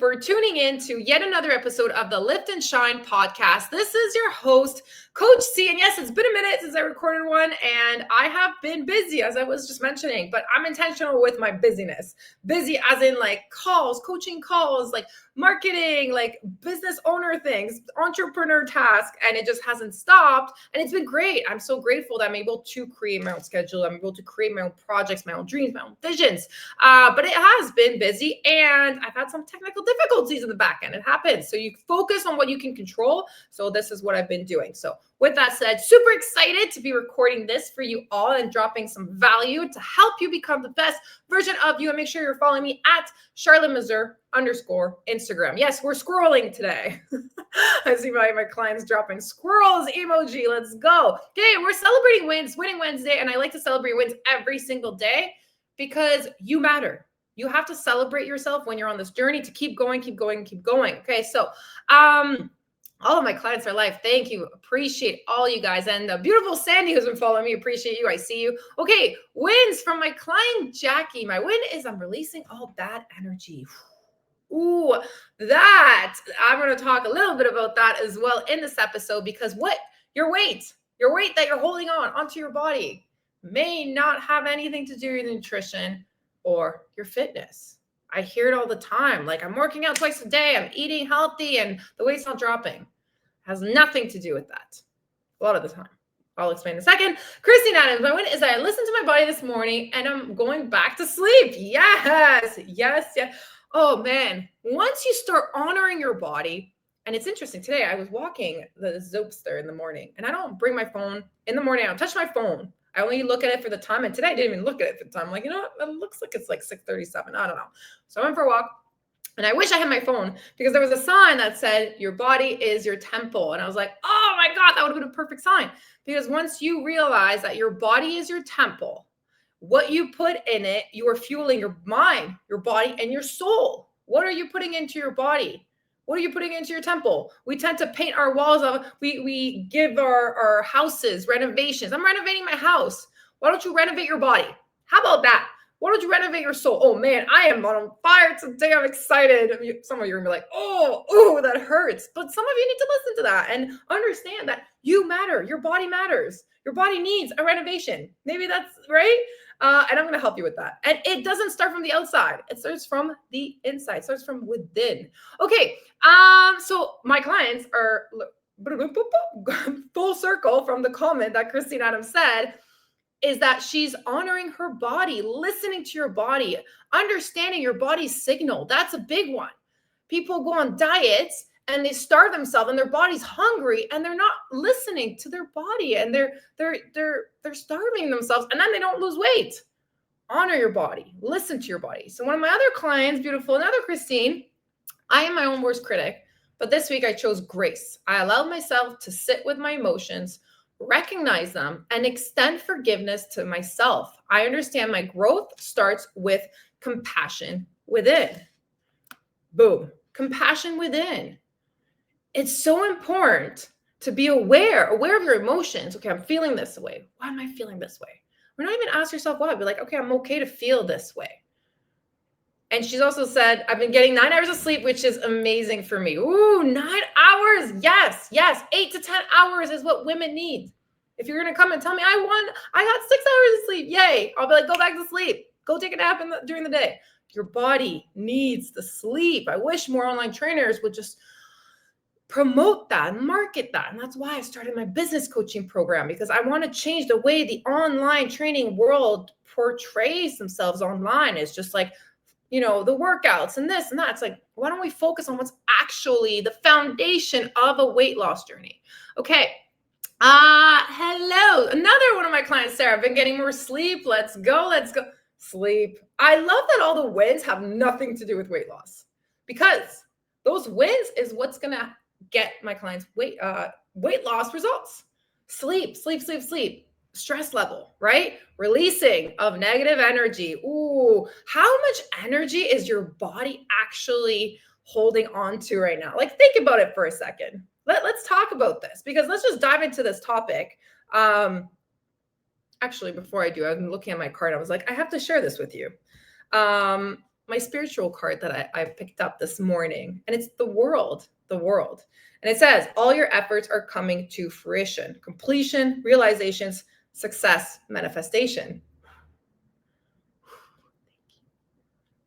for tuning in to yet another episode of the Lift and Shine podcast. This is your host, Coach C. And yes, it's been a minute since I recorded one, and I have been busy, as I was just mentioning, but I'm intentional with my busyness. Busy as in like calls, coaching calls, like marketing, like business owner things, entrepreneur task, and it just hasn't stopped. And it's been great. I'm so grateful that I'm able to create my own schedule. I'm able to create my own projects, my own dreams, my own visions. But it has been busy, and I've had some technical difficulties in the back end. It happens. So you focus on what you can control. So this is what I've been doing. So with that said, super excited to be recording this for you all and dropping some value to help you become the best version of you. And make sure you're following me at _Instagram. Yes, we're scrolling today. I see my clients dropping squirrels emoji. Let's go. Okay, we're celebrating wins, Winning Wednesday, and I like to celebrate wins every single day because you matter. You have to celebrate yourself when you're on this journey to keep going. Okay, so all of my clients are live. Thank you. Appreciate all you guys. And the beautiful Sandy who's been following me. Appreciate you. I see you. Okay. Wins from my client, Jackie. My win is I'm releasing all bad energy. Ooh, that I'm going to talk a little bit about that as well in this episode, because your weight that you're holding onto your body may not have anything to do with nutrition or your fitness. I hear it all the time. Like, I'm working out twice a day. I'm eating healthy and the weight's not dropping. It has nothing to do with that. A lot of the time. I'll explain in a second. Christine Adams, my win is that I listened to my body this morning and I'm going back to sleep. Yes. Oh man. Once you start honoring your body, and it's interesting. Today I was walking the Zopster in the morning, and I don't bring my phone in the morning. I don't touch my phone. I only look at it for the time. And today I didn't even look at it for the time. I'm like, you know what? It looks like it's like 6:37. I don't know. So I went for a walk, and I wish I had my phone because there was a sign that said, your body is your temple. And I was like, oh my God, that would have been a perfect sign. Because once you realize that your body is your temple, what you put in it, you are fueling your mind, your body, and your soul. What are you putting into your body? What are you putting into your temple? We tend to paint our walls up. We give our houses renovations. I'm renovating my house. Why don't you renovate your body? How about that? Why don't you renovate your soul? Oh man, I am on fire today. I'm excited. I mean, some of you are gonna be like, oh, that hurts. But some of you need to listen to that and understand that you matter. Your body matters. Your body needs a renovation. Maybe that's right. And I'm going to help you with that. And it doesn't start from the outside. It starts from the inside. It starts from within. Okay. So my clients are full circle from the comment that Christine Adams said, is that she's honoring her body, listening to your body, understanding your body's signal. That's a big one. People go on diets and they starve themselves, and their body's hungry, and they're not listening to their body, and they're starving themselves, and then they don't lose weight. Honor your body. Listen to your body. So one of my other clients, beautiful, another Christine, I am my own worst critic, but this week I chose grace. I allowed myself to sit with my emotions, recognize them, and extend forgiveness to myself. I understand my growth starts with compassion within. Boom. Compassion within. It's so important to be aware of your emotions. Okay, I'm feeling this way. Why am I feeling this way? Or not even ask yourself why. Be like, okay, I'm okay to feel this way. And she's also said, I've been getting 9 hours of sleep, which is amazing for me. Ooh, 9 hours. Yes. 8 to 10 hours is what women need. If you're going to come and tell me I got 6 hours of sleep, yay. I'll be like, go back to sleep. Go take a nap during the day. Your body needs the sleep. I wish more online trainers would just promote that and market that. And that's why I started my business coaching program, because I want to change the way the online training world portrays themselves online. It's just like, the workouts and this and that. It's like, why don't we focus on what's actually the foundation of a weight loss journey? Okay. Hello. Another one of my clients, Sarah, I've been getting more sleep. Let's go. Sleep. I love that all the wins have nothing to do with weight loss, because those wins is what's going to get my clients weight loss results. Sleep, stress level, right? Releasing of negative energy. Ooh, how much energy is your body actually holding on to right now? Like, think about it for a second. Let's talk about this, because let's just dive into this topic. Actually, before I do, I'm looking at my card. I was like, I have to share this with you. my spiritual card that I picked up this morning, and it's the world, the world. And it says, all your efforts are coming to fruition, completion, realizations, success, manifestation.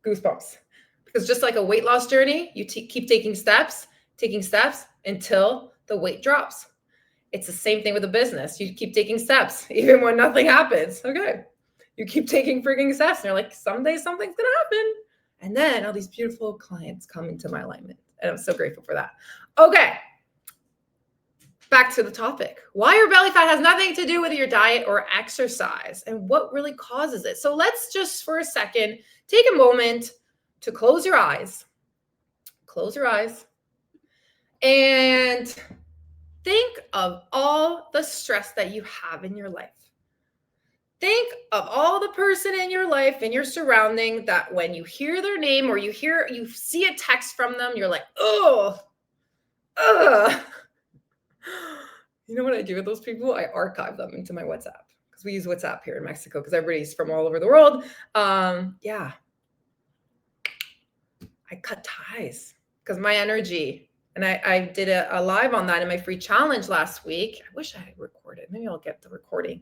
Goosebumps. Because just like a weight loss journey, you keep taking steps until the weight drops. It's the same thing with a business. You keep taking steps, even when nothing happens. Okay. You keep taking freaking steps, and you're like, someday something's going to happen. And then all these beautiful clients come into my alignment. And I'm so grateful for that. Okay. Back to the topic. Why your belly fat has nothing to do with your diet or exercise, and what really causes it. So let's just for a second take a moment to close your eyes. Close your eyes. And think of all the stress that you have in your life. Think of all the person in your life, in your surrounding, that when you hear their name or you see a text from them, you're like, oh, you know what I do with those people? I archive them into my WhatsApp, because we use WhatsApp here in Mexico because everybody's from all over the world. Yeah. I cut ties because my energy, and I did a live on that in my free challenge last week. I wish I had recorded. Maybe I'll get the recording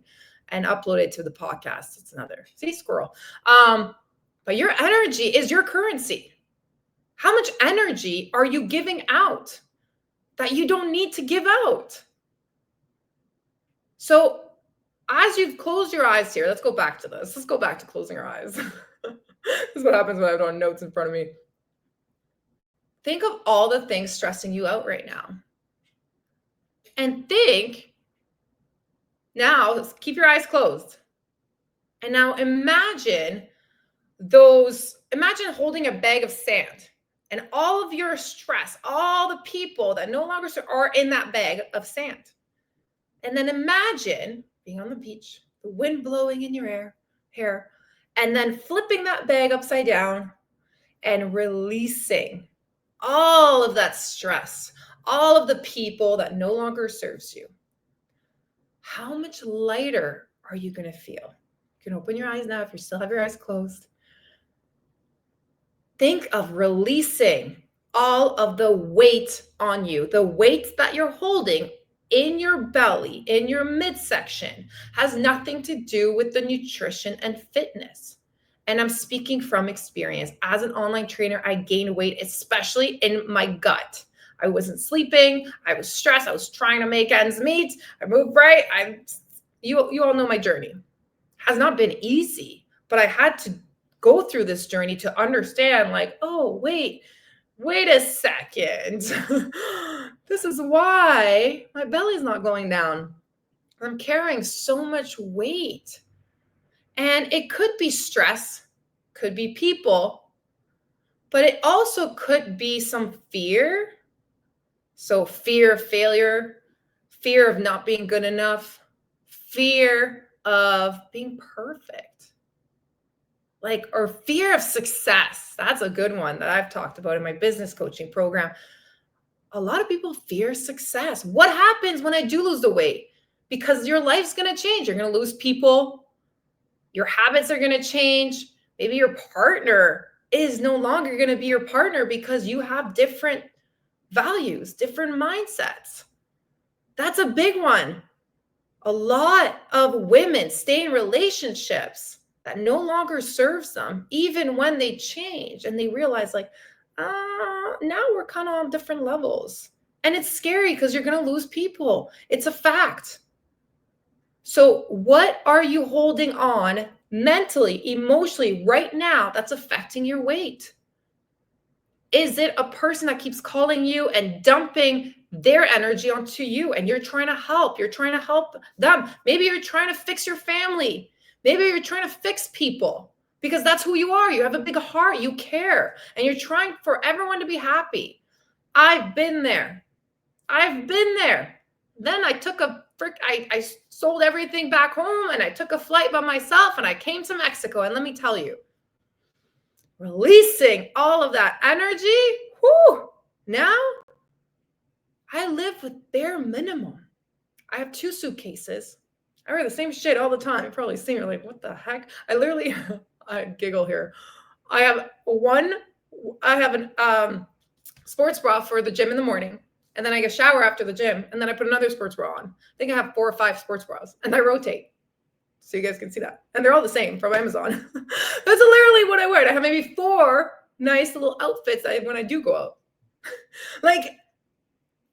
and upload it to the podcast. It's another, see, squirrel. But your energy is your currency. How much energy are you giving out that you don't need to give out? So as you've closed your eyes here, let's go back to this. Let's go back to closing our eyes. This is what happens when I have notes in front of me. Think of all the things stressing you out right now. And think, now keep your eyes closed. And now imagine holding a bag of sand, and all of your stress, all the people that no longer are in that bag of sand. And then imagine being on the beach, the wind blowing in your hair, and then flipping that bag upside down and releasing all of that stress, all of the people that no longer serves you. How much lighter are you going to feel? You can open your eyes now if you still have your eyes closed. Think of releasing all of the weight on you. The weight that you're holding in your belly, in your midsection, has nothing to do with the nutrition and fitness. And I'm speaking from experience. As an online trainer, I gained weight, especially in my gut. I wasn't sleeping. I was stressed. I was trying to make ends meet. I moved right. You all know my journey. It has not been easy, but I had to go through this journey to understand, like, oh, wait a second. This is why my belly's not going down. I'm carrying so much weight. And it could be stress, could be people, but it also could be some fear. So fear of failure, fear of not being good enough, fear of being perfect. Or fear of success. That's a good one that I've talked about in my business coaching program. A lot of people fear success. What happens when I do lose the weight? Because your life's going to change. You're going to lose people. Your habits are going to change. Maybe your partner is no longer going to be your partner because you have different values, different mindsets. That's a big one. A lot of women stay in relationships that no longer serves them, even when they change and they realize, like, now we're kind of on different levels. And it's scary because you're going to lose people. It's a fact. So what are you holding on mentally, emotionally right now that's affecting your weight? Is it a person that keeps calling you and dumping their energy onto you, and you're trying to help? You're trying to help them. Maybe you're trying to fix your family. Maybe you're trying to fix people because that's who you are. You have a big heart. You care. And you're trying for everyone to be happy. I've been there. Then I took I sold everything back home, and I took a flight by myself, and I came to Mexico. And let me tell you, releasing all of that energy, now I live with bare minimum. I have 2 suitcases. I wear the same shit all the time. You've probably seen me, like, what the heck? I giggle here. I have an sports bra for the gym in the morning, and then I get a shower after the gym, and then I put another sports bra on. I think I have 4 or 5 sports bras, and I rotate. So you guys can see that. And they're all the same from Amazon. That's literally what I wear. I have maybe 4 nice little outfits when I do go out. Like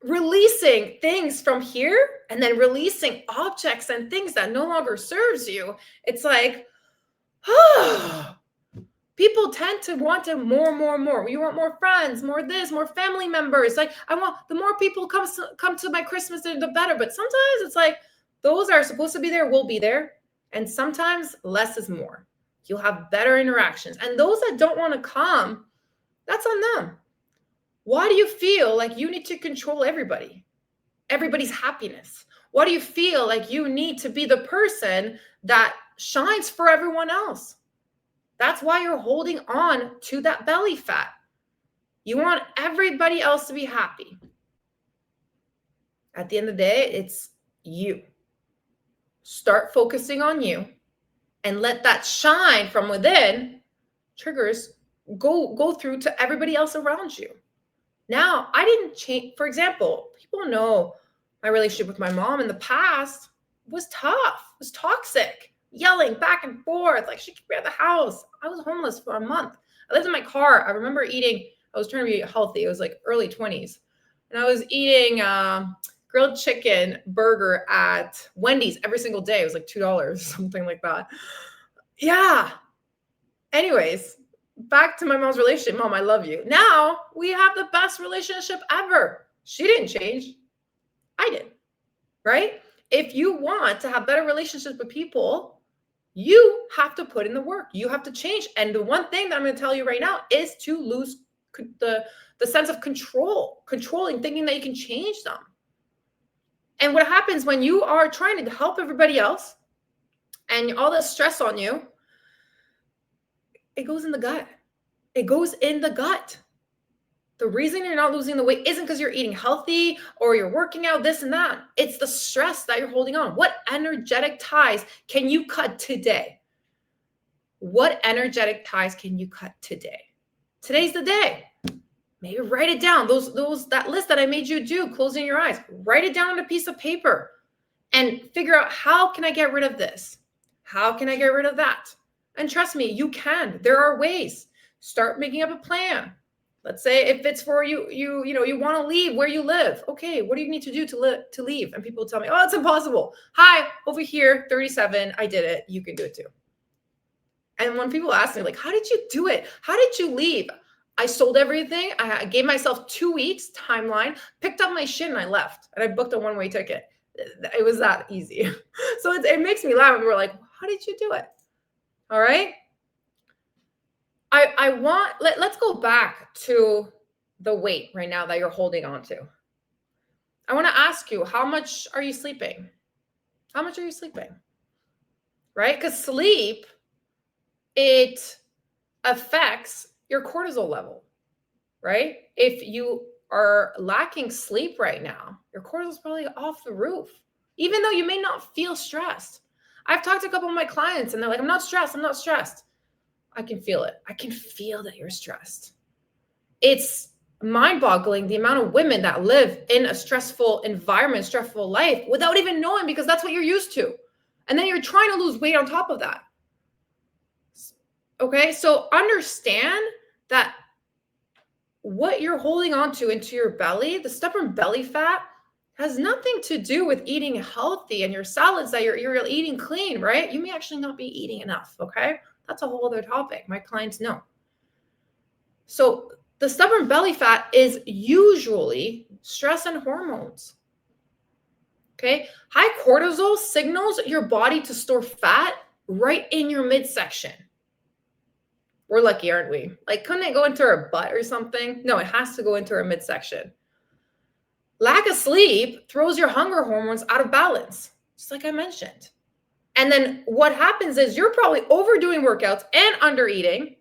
releasing things from here and then releasing objects and things that no longer serves you. It's like, oh, people tend to want to more. You want more friends, more this, more family members. Like I want the more people come to my Christmas, the better. But sometimes it's like those are supposed to be there, will be there. And sometimes less is more. You'll have better interactions. And those that don't want to come, that's on them. Why do you feel like you need to control everybody's happiness? Why do you feel like you need to be the person that shines for everyone else? That's why you're holding on to that belly fat. You want everybody else to be happy. At the end of the day, it's you. Start focusing on you and let that shine from within triggers go through to everybody else around you. Now, I didn't change. For example, people know my relationship with my mom in the past was tough, was toxic, yelling back and forth. Like she kicked me out of the house. I was homeless for a month. I lived in my car. I remember I was trying to be healthy. It was like early 20s. And I was eating grilled chicken burger at Wendy's every single day. It was like $2, something like that. Yeah. Anyways, back to my mom's relationship. Mom, I love you. Now we have the best relationship ever. She didn't change. I did. Right? If you want to have better relationships with people, you have to put in the work. You have to change. And the one thing that I'm going to tell you right now is to lose the sense of controlling, thinking that you can change them. And what happens when you are trying to help everybody else and all this stress on you, it goes in the gut. It goes in the gut. The reason you're not losing the weight isn't because you're eating healthy or you're working out, this and that. It's the stress that you're holding on. What energetic ties can you cut today? What energetic ties can you cut today? Today's the day. Maybe write it down. That list that I made you do, closing your eyes, write it down on a piece of paper and figure out, how can I get rid of this? How can I get rid of that? And trust me, you can. There are ways. Start making up a plan. Let's say if it's for you want to leave where you live. Okay, what do you need to do to leave? And people tell me, oh, it's impossible. Hi, over here, 37. I did it. You can do it too. And when people ask me, like, how did you do it? How did you leave? I sold everything. I gave myself 2 weeks timeline, picked up my shit, and I left. And I booked a one-way ticket. It was that easy. So it makes me laugh. And we're like, how did you do it? All right. Let's go back to the weight right now that you're holding on to. I want to ask you, how much are you sleeping? How much are you sleeping? Right? Because sleep, it affects your cortisol level, right? If you are lacking sleep right now, your cortisol is probably off the roof, even though you may not feel stressed. I've talked to a couple of my clients and they're like, I'm not stressed. I can feel it. I can feel that you're stressed. It's mind-boggling the amount of women that live in a stressful environment, stressful life without even knowing, because that's what you're used to. And then you're trying to lose weight on top of that. Okay, so understand that what you're holding on to into your belly, the stubborn belly fat, has nothing to do with eating healthy and your salads that you're eating clean, right? You may actually not be eating enough, okay? That's a whole other topic. My clients know. So the stubborn belly fat is usually stress and hormones. Okay. High cortisol signals your body to store fat right in your midsection. We're lucky, aren't we? Like, couldn't it go into our butt or something? No, it has to go into our midsection. Lack of sleep throws your hunger hormones out of balance, just like I mentioned. And then what happens is you're probably overdoing workouts and under eating,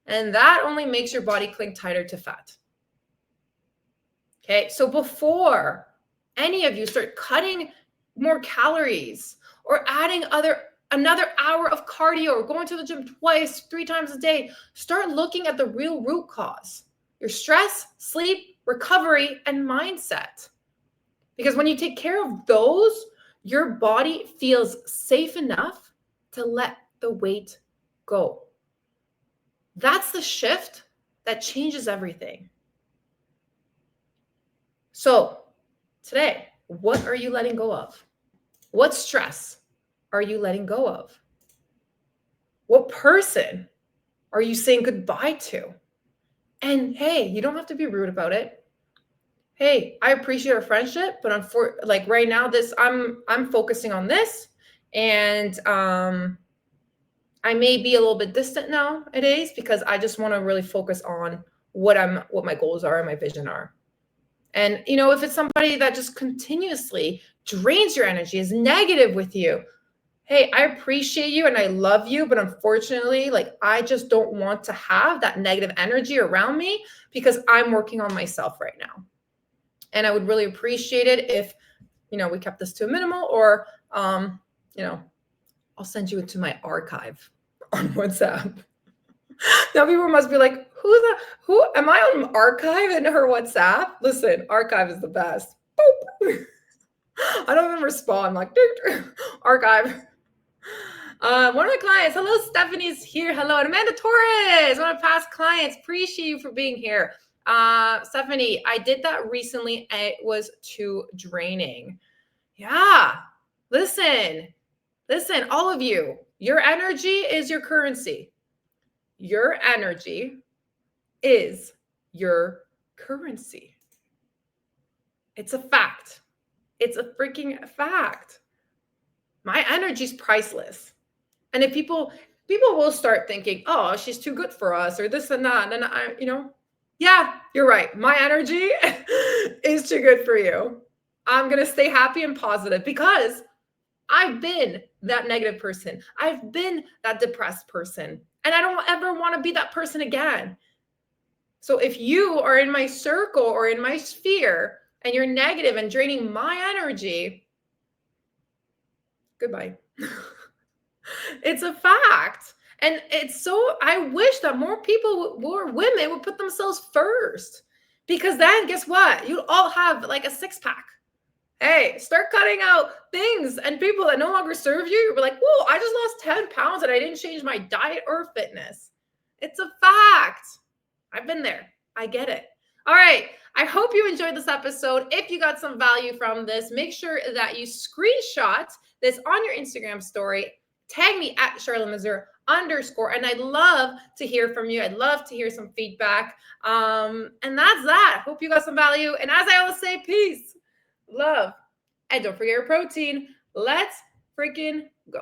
and that only makes your body cling tighter to fat. Okay, so before any of you start cutting more calories or adding other another hour of cardio or going to the gym twice, 3 times a day. Start looking at the real root cause, your stress, sleep, recovery, and mindset. Because when you take care of those, your body feels safe enough to let the weight go. That's the shift that changes everything. So today, what are you letting go of? What stress are you letting go of? What person are you saying goodbye to? And hey, you don't have to be rude about it. Hey, I appreciate our friendship, but like right now, I'm focusing on this, and I may be a little bit distant nowadays because I just want to really focus on what my goals are and my vision are. And if it's somebody that just continuously drains your energy, is negative with you, hey, I appreciate you and I love you, but unfortunately, like I just don't want to have that negative energy around me because I'm working on myself right now. And I would really appreciate it if, we kept this to a minimal, or, I'll send you to my archive on WhatsApp. Now people must be like, who am I on archive in her WhatsApp? Listen, archive is the best. Boop. I don't even respond. I'm like, archive. One of my clients, hello, Stephanie's here. Hello, and Amanda Torres, one of my past clients. Appreciate you for being here. Stephanie, I did that recently. It was too draining. Yeah. Listen, all of you, your energy is your currency. Your energy is your currency. It's a fact. It's a freaking fact. My energy is priceless. And if people will start thinking, oh, she's too good for us, or this and that, and yeah, you're right. My energy is too good for you. I'm going to stay happy and positive because I've been that negative person. I've been that depressed person. And I don't ever want to be that person again. So if you are in my circle or in my sphere and you're negative and draining my energy, goodbye. It's a fact. And I wish that more women would put themselves first, because then guess what? You all have like a 6-pack. Hey, start cutting out things and people that no longer serve you. You're like, whoa, I just lost 10 pounds and I didn't change my diet or fitness. It's a fact. I've been there. I get it. All right. I hope you enjoyed this episode. If you got some value from this, make sure that you screenshot this on your Instagram story. Tag me at @CharlotteMazur_. And I'd love to hear from you. I'd love to hear some feedback. And that's that. Hope you got some value. And as I always say, peace, love, and don't forget your protein. Let's freaking go.